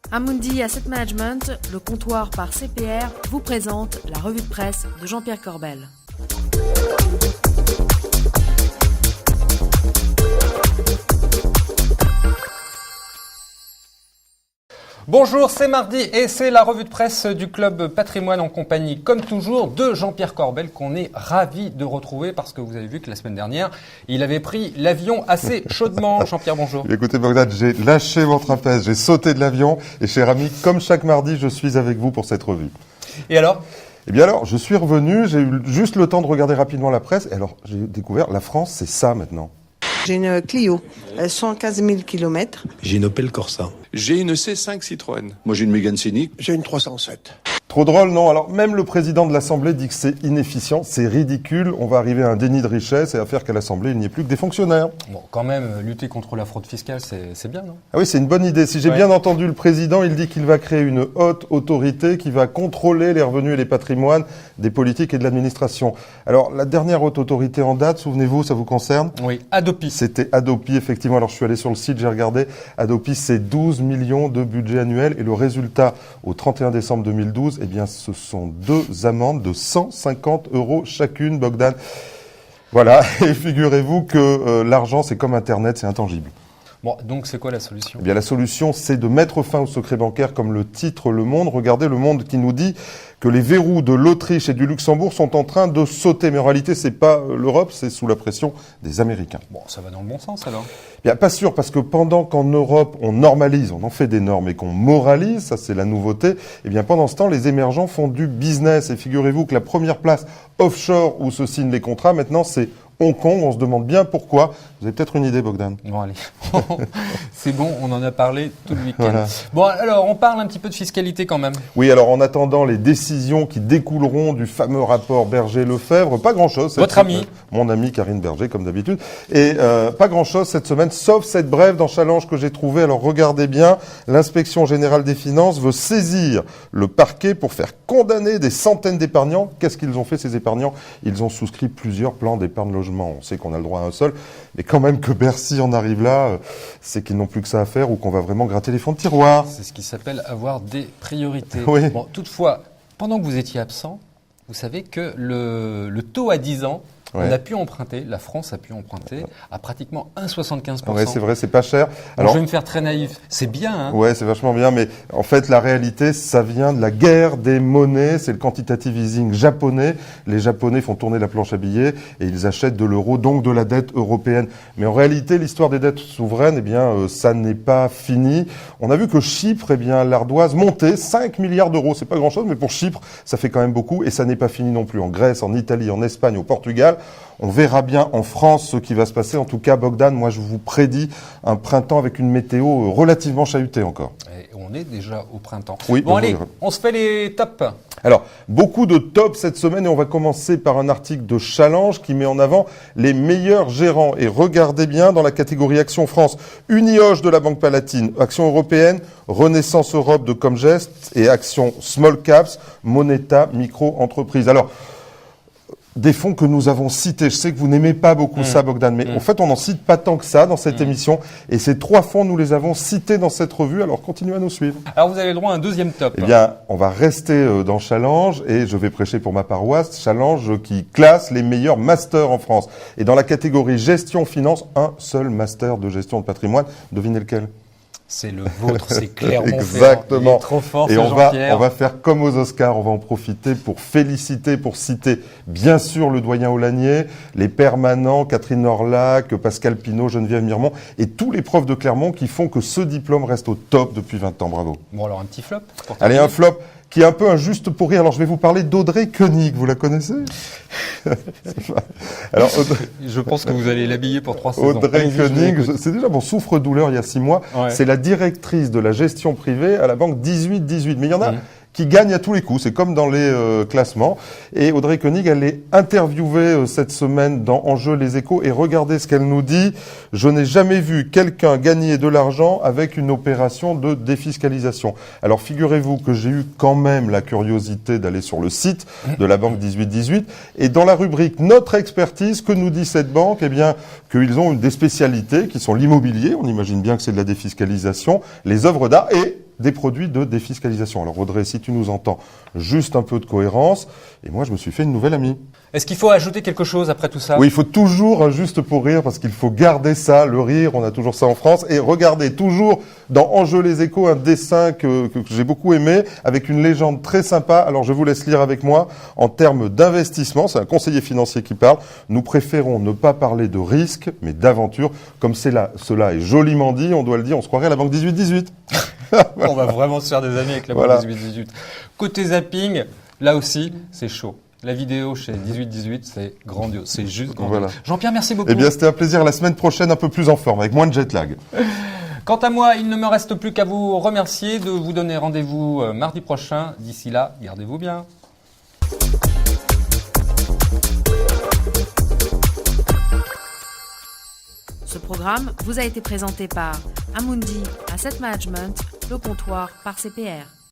Amundi Asset Management, le comptoir par CPR, vous présente la revue de presse de Jean-Pierre Corbel. Bonjour, c'est mardi et c'est la revue de presse du Club Patrimoine en compagnie, comme toujours, de Jean-Pierre Corbel qu'on est ravi de retrouver parce que vous avez vu que la semaine dernière, il avait pris l'avion assez chaudement. Jean-Pierre, bonjour. Écoutez Bogdan, j'ai lâché mon trapèze, j'ai sauté de l'avion et cher ami, comme chaque mardi, je suis avec vous pour cette revue. Et alors ? Eh bien alors, je suis revenu, j'ai eu juste le temps de regarder rapidement la presse et alors j'ai découvert, la France, c'est ça maintenant. J'ai une Clio, 115 000 km. J'ai une Opel Corsa. J'ai une C5 Citroën. Moi j'ai une Mégane Scénic. J'ai une 307. Trop drôle, non? Alors même le président de l'Assemblée dit que c'est inefficient, c'est ridicule, on va arriver à un déni de richesse et à faire qu'à l'Assemblée, il n'y ait plus que des fonctionnaires. Bon, quand même, lutter contre la fraude fiscale, c'est bien, non? Ah oui, c'est une bonne idée. Si j'ai bien entendu le président, il dit qu'il va créer une haute autorité qui va contrôler les revenus et les patrimoines des politiques et de l'administration. Alors, la dernière haute autorité en date, souvenez-vous, ça vous concerne? Oui, Hadopi. C'était Hadopi, effectivement. Alors, je suis allé sur le site, j'ai regardé. Hadopi, c'est 12 millions de budget annuel et le résultat au 31 décembre 2012, eh bien, ce sont 2 amendes de 150 € chacune, Bogdan. Voilà, et figurez-vous que l'argent, c'est comme Internet, c'est intangible. Bon, donc c'est quoi la solution? Eh bien, la solution, c'est de mettre fin au secret bancaire, comme le titre Le Monde. Regardez Le Monde qui nous dit que les verrous de l'Autriche et du Luxembourg sont en train de sauter. Mais en réalité, c'est pas l'Europe, c'est sous la pression des Américains. Bon, ça va dans le bon sens alors. Bien, pas sûr, parce que pendant qu'en Europe, on normalise, on en fait des normes et qu'on moralise, ça c'est la nouveauté, eh bien pendant ce temps, les émergents font du business. Et figurez-vous que la première place offshore où se signent les contrats, maintenant, c'est Hong Kong. On se demande bien pourquoi. Vous avez peut-être une idée, Bogdan? Bon, allez. C'est bon, on en a parlé tout le week-end. Voilà. Bon, alors, on parle un petit peu de fiscalité quand même. Oui, alors en attendant les décisions qui découleront du fameux rapport Berger-Lefebvre, pas grand-chose. Votre ami. Mon amie Karine Berger, comme d'habitude. Et pas grand-chose cette semaine, sauf cette brève dans Challenge que j'ai trouvée. Alors regardez bien, l'inspection générale des finances veut saisir le parquet pour faire condamner des centaines d'épargnants. Qu'est-ce qu'ils ont fait, ces épargnants? Ils ont souscrit plusieurs plans d'épargne logement. On sait qu'on a le droit à un seul, mais quand même que Bercy en arrive là, c'est qu'ils n'ont plus que ça à faire ou qu'on va vraiment gratter les fonds de tiroir. C'est ce qui s'appelle avoir des priorités. Oui. Bon, toutefois, pendant que vous étiez absent, vous savez que le taux à 10 ans, on a pu emprunter, la France a pu emprunter à pratiquement 1,75%. Ouais, c'est vrai, c'est pas cher. Alors, je vais me faire très naïf. C'est bien, hein? Ouais, c'est vachement bien, mais en fait, la réalité, ça vient de la guerre des monnaies. C'est le quantitative easing japonais. Les Japonais font tourner la planche à billets et ils achètent de l'euro, donc de la dette européenne. Mais en réalité, l'histoire des dettes souveraines, eh bien, ça n'est pas fini. On a vu que Chypre, eh bien, l'ardoise montait 5 milliards d'euros. C'est pas grand-chose, mais pour Chypre, ça fait quand même beaucoup et ça n'est pas fini non plus. En Grèce, en Italie, en Espagne, au Portugal. On verra bien en France ce qui va se passer. En tout cas, Bogdan, moi je vous prédis un printemps avec une météo relativement chahutée encore. Et on est déjà au printemps. Oui, bon, allez, on se fait les tops. Alors, beaucoup de tops cette semaine et on va commencer par un article de Challenge qui met en avant les meilleurs gérants. Et regardez bien dans la catégorie Action France, Unioche de la Banque Palatine, Action Européenne, Renaissance Europe de Comgest et Action Small Caps, Moneta Micro-Entreprise. Alors, des fonds que nous avons cités. Je sais que vous n'aimez pas beaucoup ça, Bogdan, mais en fait, on n'en cite pas tant que ça dans cette émission. Et ces 3 fonds, nous les avons cités dans cette revue. Alors, continuez à nous suivre. Alors, vous avez le droit à un deuxième top. Eh bien, on va rester dans Challenge et je vais prêcher pour ma paroisse. Challenge qui classe les meilleurs masters en France. Et dans la catégorie gestion finance, un seul master de gestion de patrimoine. Devinez lequel? C'est le vôtre, c'est clairement exactement. Il est trop fort, et on Jean-Pierre. va faire comme aux Oscars, on va en profiter pour féliciter, pour citer bien sûr le doyen Aulagnier, les permanents, Catherine Orlac, Pascal Pinault, Geneviève Mirmont et tous les profs de Clermont qui font que ce diplôme reste au top depuis 20 ans. Bravo. Bon, alors un petit flop. Allez, un flop qui est un peu injuste pour rire. Alors, je vais vous parler d'Audrey Koenig. Vous la connaissez? Alors, je pense que vous allez l'habiller pour 3 saisons. Audrey Koenig, c'est déjà mon souffre-douleur il y a 6 mois. Ouais. C'est la directrice de la gestion privée à la banque 18-18. Mais il y en a qui gagne à tous les coups. C'est comme dans les classements. Et Audrey Koenig, elle est interviewée cette semaine dans Enjeu les Échos. Et regardez ce qu'elle nous dit. Je n'ai jamais vu quelqu'un gagner de l'argent avec une opération de défiscalisation. Alors figurez-vous que j'ai eu quand même la curiosité d'aller sur le site de la banque 18-18. Et dans la rubrique Notre expertise, que nous dit cette banque? Eh bien, qu'ils ont des spécialités qui sont l'immobilier. On imagine bien que c'est de la défiscalisation, les œuvres d'art et des produits de défiscalisation. Alors Audrey, si tu nous entends, juste un peu de cohérence. Et moi, je me suis fait une nouvelle amie. Est-ce qu'il faut ajouter quelque chose après tout ça? Oui, il faut toujours un juste pour rire, parce qu'il faut garder ça, le rire, on a toujours ça en France. Et regardez, toujours dans Enjeux les Échos, un dessin que j'ai beaucoup aimé, avec une légende très sympa. Alors je vous laisse lire avec moi. En termes d'investissement, c'est un conseiller financier qui parle, nous préférons ne pas parler de risque, mais d'aventure. Comme cela est joliment dit, on doit le dire, on se croirait à la banque 18-18. On va vraiment se faire des amis avec la Voilà. banque 18-18. Côté zapping, là aussi, c'est chaud. La vidéo chez 18-18, c'est grandiose. C'est juste grandiose. Voilà. Jean-Pierre, merci beaucoup. Eh bien, c'était un plaisir. La semaine prochaine, un peu plus en forme, avec moins de jet lag. Quant à moi, il ne me reste plus qu'à vous remercier, de vous donner rendez-vous mardi prochain. D'ici là, gardez-vous bien. Ce programme vous a été présenté par Amundi Asset Management, le comptoir par CPR.